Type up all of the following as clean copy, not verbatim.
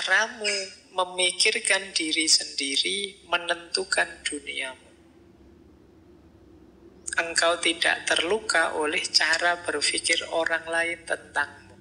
caramu memikirkan diri sendiri menentukan duniamu. Engkau tidak terluka oleh cara berpikir orang lain tentangmu.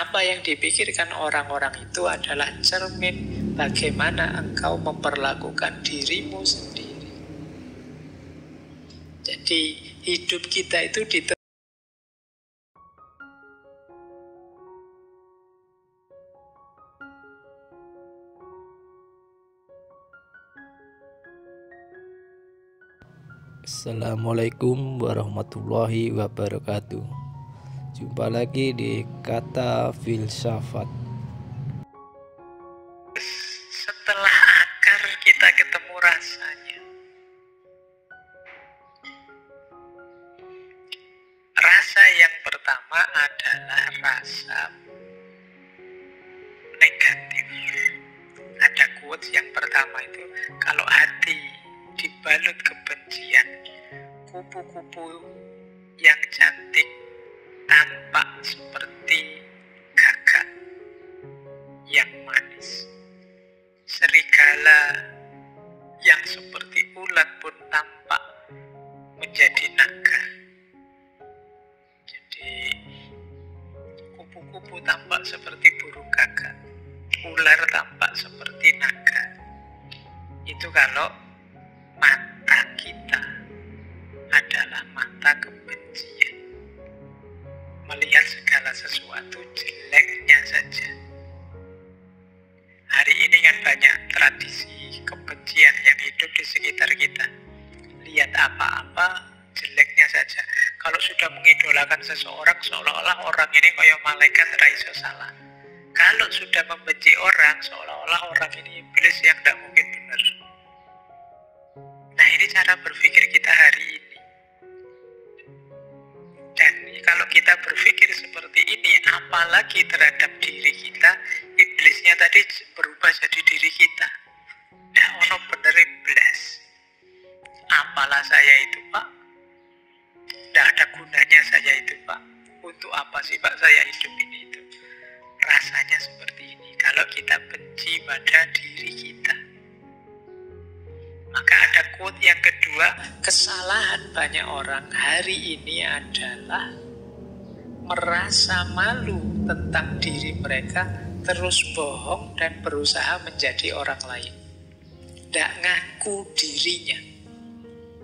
Apa yang dipikirkan orang-orang itu adalah cermin bagaimana engkau memperlakukan dirimu sendiri. Jadi hidup kita itu Assalamualaikum warahmatullahi wabarakatuh. Jumpa lagi di Kata Filsafat. Setelah akar kita ketemu rasanya. Rasa yang pertama adalah rasa negatif. Ada quotes yang pertama itu, kalau hati dibalut kebencian, kupu-kupu yang cantik tampak seperti gagak yang manis. Serigala yang seperti ulat pun tampak menjadi naga. Jadi kupu-kupu tampak seperti burung gagak, ular tampak seperti naga. Itu kalau mata kita adalah mata kebencian, melihat segala sesuatu jeleknya saja. Hari ini kan banyak tradisi kebencian yang hidup di sekitar kita. Lihat apa-apa jeleknya saja. Kalau sudah mengidolakan seseorang, seolah-olah orang ini kayak malaikat raiso salah. Kalau sudah membenci orang, seolah-olah orang ini iblis yang tidak mungkin benar. Nah, ini cara berpikir kita hari ini. Dan kalau kita berpikir seperti ini, apalagi terhadap diri kita, iblisnya tadi berubah jadi diri kita. Nah, ono bener iblis. Apalah saya itu, Pak? Tidak ada gunanya saya itu, Pak. Untuk apa sih, Pak, saya hidup ini itu? Rasanya seperti ini. Kalau kita benci pada diri kita. Maka ada quote yang kedua, kesalahan banyak orang hari ini adalah merasa malu tentang diri mereka, terus bohong dan berusaha menjadi orang lain. Tidak ngaku dirinya.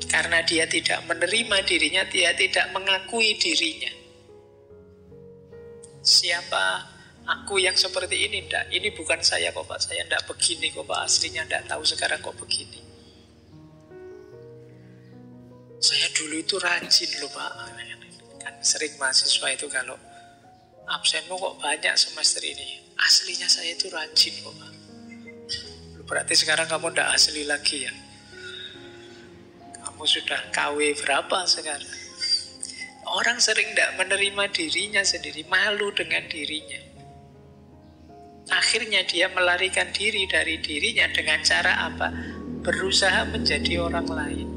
Karena dia tidak menerima dirinya, dia tidak mengakui dirinya. Siapa aku yang seperti ini? Tidak, ini bukan saya kok, Pak. Saya tidak begini kok, Pak. Aslinya tidak tahu, sekarang kok begini. Saya dulu itu rajin loh, Pak. Kan sering mahasiswa itu kalau absenmu kok banyak semester ini. Aslinya saya itu rajin kok, Pak. Berarti sekarang kamu tidak asli lagi ya. Kamu sudah KW berapa sekarang? Orang sering tidak menerima dirinya sendiri, malu dengan dirinya. Akhirnya dia melarikan diri dari dirinya dengan cara apa? Berusaha menjadi orang lain.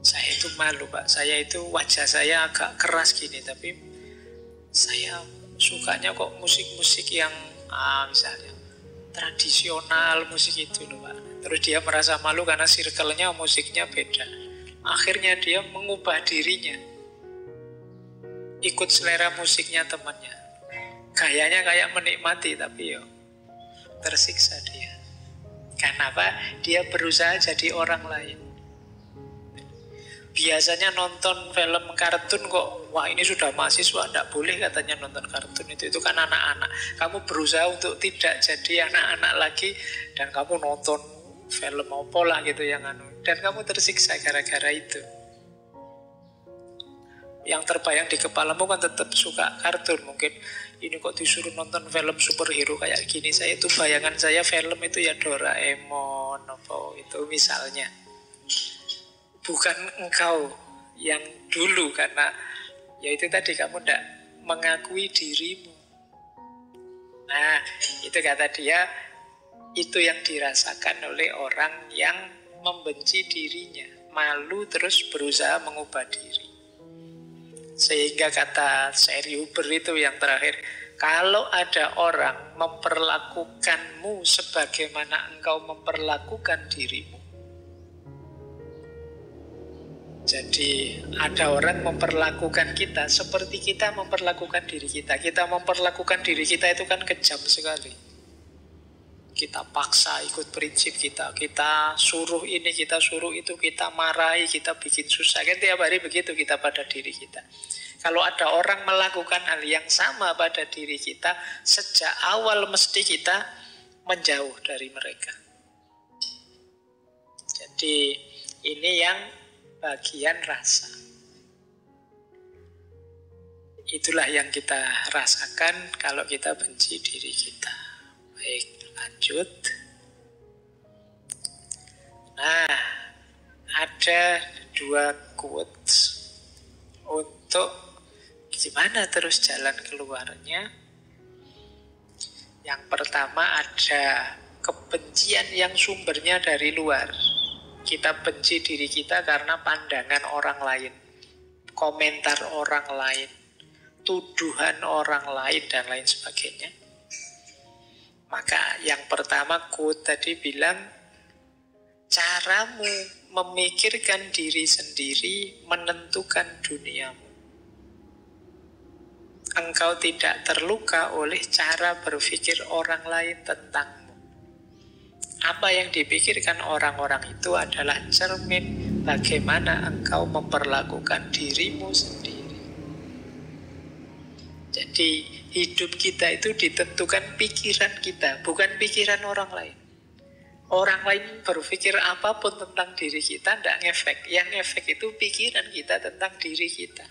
Saya itu malu, Pak. Saya itu wajah saya agak keras gini, tapi saya sukanya kok musik-musik yang misalnya tradisional, musik itu loh, Pak. Terus dia merasa malu karena circle-nya musiknya beda. Akhirnya dia mengubah dirinya, ikut selera musiknya temannya. Gayanya kayak menikmati, tapi tersiksa dia. Karena apa? Dia berusaha jadi orang lain. Biasanya nonton film kartun kok, wah ini sudah mahasiswa, tidak boleh katanya nonton kartun itu kan anak-anak. Kamu berusaha untuk tidak jadi anak-anak lagi, dan kamu nonton film apa lah gitu yang dan kamu tersiksa gara-gara itu. Yang terbayang di kepalamu kan tetap suka kartun. Mungkin ini kok disuruh nonton film superhero kayak gini, saya itu bayangan saya film itu ya Doraemon apa itu misalnya. Bukan engkau yang dulu, karena ya itu tadi kamu tidak mengakui dirimu. Nah, itu kata dia, itu yang dirasakan oleh orang yang membenci dirinya, malu terus berusaha mengubah diri. Sehingga kata Seri Huber itu yang terakhir, kalau ada orang memperlakukanmu sebagaimana engkau memperlakukan dirimu. Jadi ada orang memperlakukan kita seperti kita memperlakukan diri kita. Kita memperlakukan diri kita itu kan kejam sekali. Kita paksa ikut prinsip kita. Kita suruh ini, kita suruh itu, kita marahi, kita bikin susah. Kan tiap hari begitu kita pada diri kita. Kalau ada orang melakukan hal yang sama pada diri kita, sejak awal mesti kita menjauh dari mereka. Jadi ini yang bagian rasa. Itulah yang kita rasakan kalau kita benci diri kita. Baik, lanjut. Nah, ada 2 quotes untuk gimana terus jalan keluarnya. Yang pertama ada kebencian yang sumbernya dari luar. Kita benci diri kita karena pandangan orang lain, komentar orang lain, tuduhan orang lain, dan lain sebagainya. Maka yang pertama quote tadi bilang, caramu memikirkan diri sendiri menentukan duniamu. Engkau tidak terluka oleh cara berpikir orang lain tentangmu. Apa yang dipikirkan orang-orang itu adalah cermin bagaimana engkau memperlakukan dirimu sendiri. Jadi hidup kita itu ditentukan pikiran kita, bukan pikiran orang lain. Orang lain berpikir apapun tentang diri kita tidak ngefek. Yang ngefek itu pikiran kita tentang diri kita.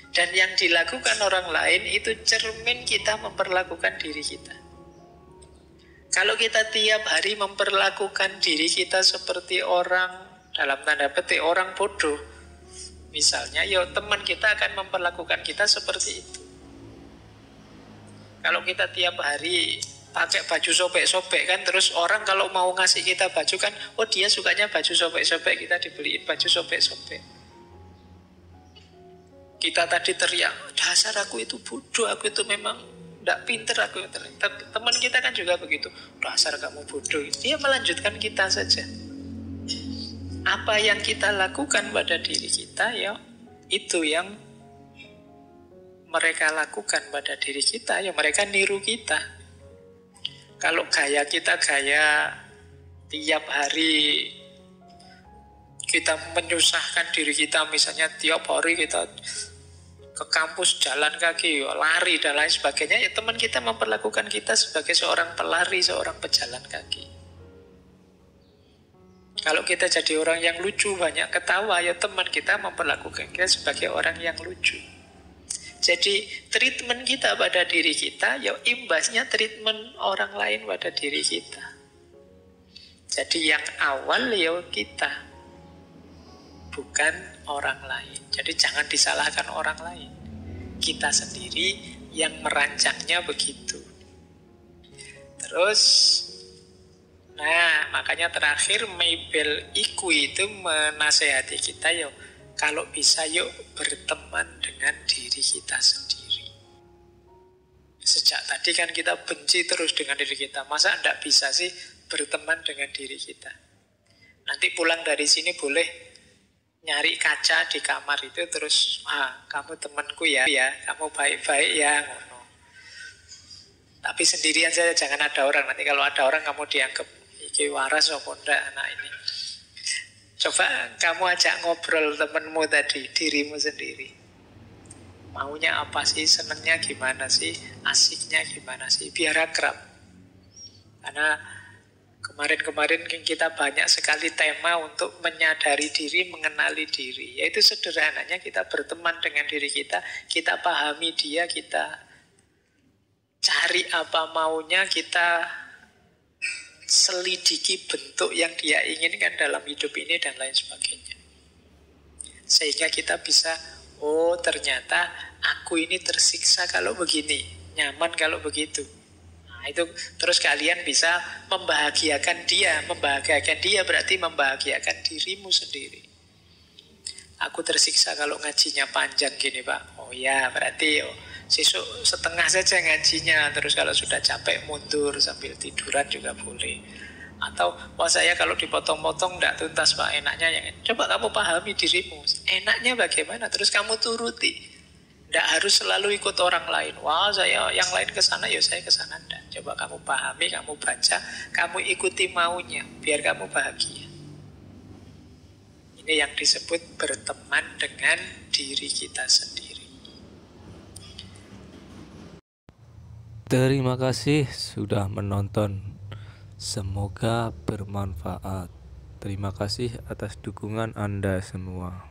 Dan yang dilakukan orang lain itu cermin kita memperlakukan diri kita. Kalau kita tiap hari memperlakukan diri kita seperti orang, dalam tanda petik orang bodoh, misalnya, ya teman kita akan memperlakukan kita seperti itu. Kalau kita tiap hari pakai baju sobek-sobek kan, terus orang kalau mau ngasih kita baju kan, oh dia sukanya baju sobek-sobek, kita dibeliin baju sobek-sobek. Kita tadi teriak, dasar aku itu bodoh, aku itu memang tidak pinter, aku teman kita kan juga begitu, dasar kamu bodoh. Dia melanjutkan kita saja. Apa yang kita lakukan pada diri kita, ya itu yang mereka lakukan pada diri kita, ya mereka niru kita. Kalau gaya kita gaya tiap hari kita menyusahkan diri kita, misalnya tiap hari kita ke kampus jalan kaki, lari dan lain sebagainya, ya teman kita memperlakukan kita sebagai seorang pelari, seorang pejalan kaki. Kalau kita jadi orang yang lucu, banyak ketawa, ya teman kita memperlakukan kita sebagai orang yang lucu. Jadi treatment kita pada diri kita, ya imbasnya treatment orang lain pada diri kita. Jadi yang awal ya kita, bukan orang lain. Jadi jangan disalahkan orang lain. Kita sendiri yang merancangnya begitu. Terus, nah makanya terakhir Mabel Iku itu menasehati kita, yuk kalau bisa yuk berteman dengan diri kita sendiri. Sejak tadi kan kita benci terus dengan diri kita. Masa enggak bisa sih berteman dengan diri kita? Nanti pulang dari sini boleh nyari kaca di kamar itu terus, kamu temanku ya, kamu baik-baik ya, ngono. Tapi sendirian saja, jangan ada orang. Nanti kalau ada orang kamu dianggap iki waras apa ndak anak ini. Coba kamu ajak ngobrol temenmu tadi, dirimu sendiri. Maunya apa sih, senengnya gimana sih, asiknya gimana sih, biar akrab. Karena kemarin-kemarin kita banyak sekali tema untuk menyadari diri, mengenali diri. Yaitu sederhananya kita berteman dengan diri kita, kita pahami dia, kita cari apa maunya, kita selidiki bentuk yang dia inginkan dalam hidup ini dan lain sebagainya. Sehingga kita bisa, oh ternyata aku ini tersiksa kalau begini, nyaman kalau begitu. Nah, itu terus kalian bisa membahagiakan dia. Membahagiakan dia berarti membahagiakan dirimu sendiri. Aku tersiksa kalau ngajinya panjang gini Pak. Oh ya, berarti sesuk setengah saja ngajinya. Terus kalau sudah capek mundur sambil tiduran juga boleh. Atau, wah saya kalau dipotong-potong tidak tuntas Pak, enaknya yang coba kamu pahami dirimu. Enaknya bagaimana? Terus kamu turuti. Tidak harus selalu ikut orang lain. Wah saya yang lain ke sana, ya saya ke sana. Tidak. Coba kamu pahami, kamu baca, kamu ikuti maunya, biar kamu bahagia. Ini yang disebut berteman dengan diri kita sendiri. Terima kasih sudah menonton. Semoga bermanfaat. Terima kasih atas dukungan Anda semua.